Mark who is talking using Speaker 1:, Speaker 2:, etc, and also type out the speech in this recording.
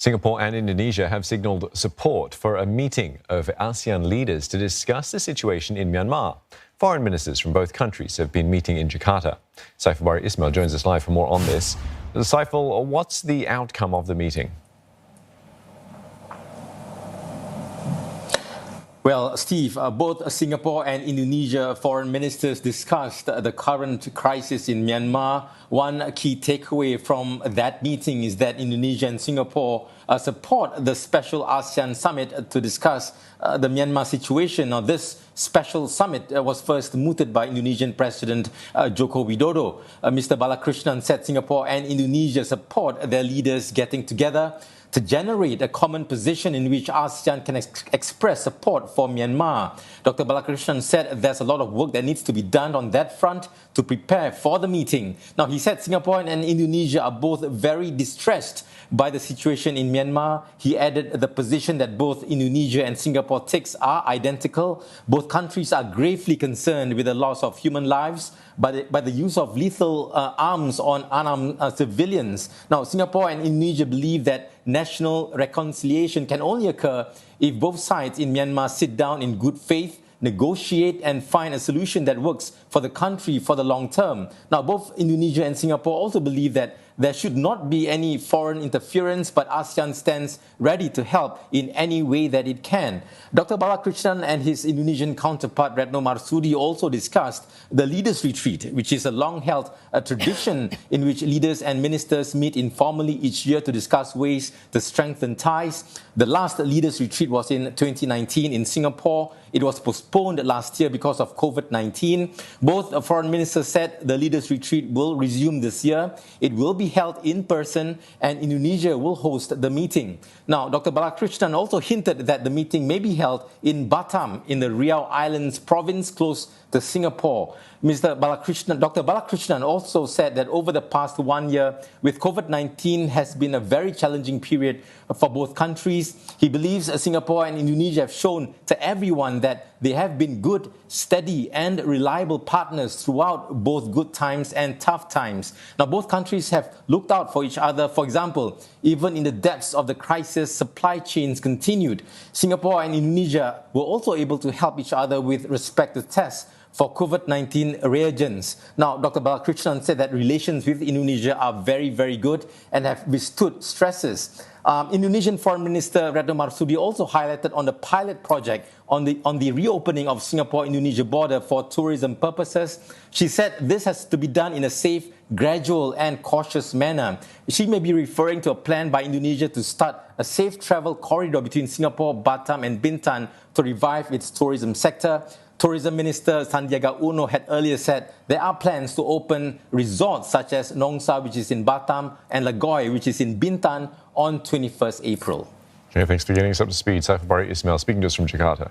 Speaker 1: Singapore and Indonesia have signalled support for a meeting of ASEAN leaders to discuss the situation in Myanmar. Foreign ministers from both countries have been meeting in Jakarta. Saiful Ismail joins us live for more on this. Saiful, what's the outcome of the meeting?
Speaker 2: Well, Steve, both Singapore and Indonesia foreign ministers discussed the current crisis in Myanmar. One key takeaway from that meeting is that Indonesia and Singapore support the special ASEAN summit to discuss the Myanmar situation. Now, this special summit was first mooted by Indonesian President Joko Widodo. Mr. Balakrishnan said Singapore and Indonesia support their leaders getting together to generate a common position in which ASEAN can express support for Myanmar. Dr. Balakrishnan said there's a lot of work that needs to be done on that front to prepare for the meeting. Now, he said Singapore and Indonesia are both very distressed by the situation in Myanmar. He added the position that both Indonesia and Singapore takes are identical. Both countries are gravely concerned with the loss of human lives by the use of lethal arms on unarmed civilians. Now, Singapore and Indonesia believe that national reconciliation can only occur if both sides in Myanmar sit down in good faith, negotiate and find a solution that works for the country for the long term. Now, both Indonesia and Singapore also believe that there should not be any foreign interference, but ASEAN stands ready to help in any way that it can. Dr. Balakrishnan and his Indonesian counterpart, Retno Marsudi, also discussed the Leaders' Retreat, which is a long-held tradition in which leaders and ministers meet informally each year to discuss ways to strengthen ties. The last Leaders' Retreat was in 2019 in Singapore. It was postponed last year because of COVID-19. Both foreign ministers said the Leaders' Retreat will resume this year. It will be held in person and Indonesia will host the meeting. Now, Dr. Balakrishnan also hinted that the meeting may be held in Batam in the Riau Islands province close to Singapore. Dr. Balakrishnan also said that over the past 1 year with COVID-19 has been a very challenging period for both countries. He believes Singapore and Indonesia have shown to everyone that they have been good, steady and reliable partners throughout both good times and tough times. Now, both countries have looked out for each other. For example, even in the depths of the crisis, supply chains continued. Singapore and Indonesia were also able to help each other with respect to tests for COVID-19 reagents. Now, Dr. Balakrishnan said that relations with Indonesia are very, very good and have withstood stresses. Indonesian Foreign Minister Retno Marsudi also highlighted on the pilot project on the reopening of Singapore-Indonesia border for tourism purposes. She said this has to be done in a safe, gradual and cautious manner. She may be referring to a plan by Indonesia to start a safe travel corridor between Singapore, Batam and Bintan to revive its tourism sector. Tourism Minister Sandiaga Uno had earlier said there are plans to open resorts such as Nongsa, which is in Batam, and Lagoy, which is in Bintan, on 21st April.
Speaker 1: Okay, thanks for getting us up to speed. Saiful Ismail speaking to us from Jakarta.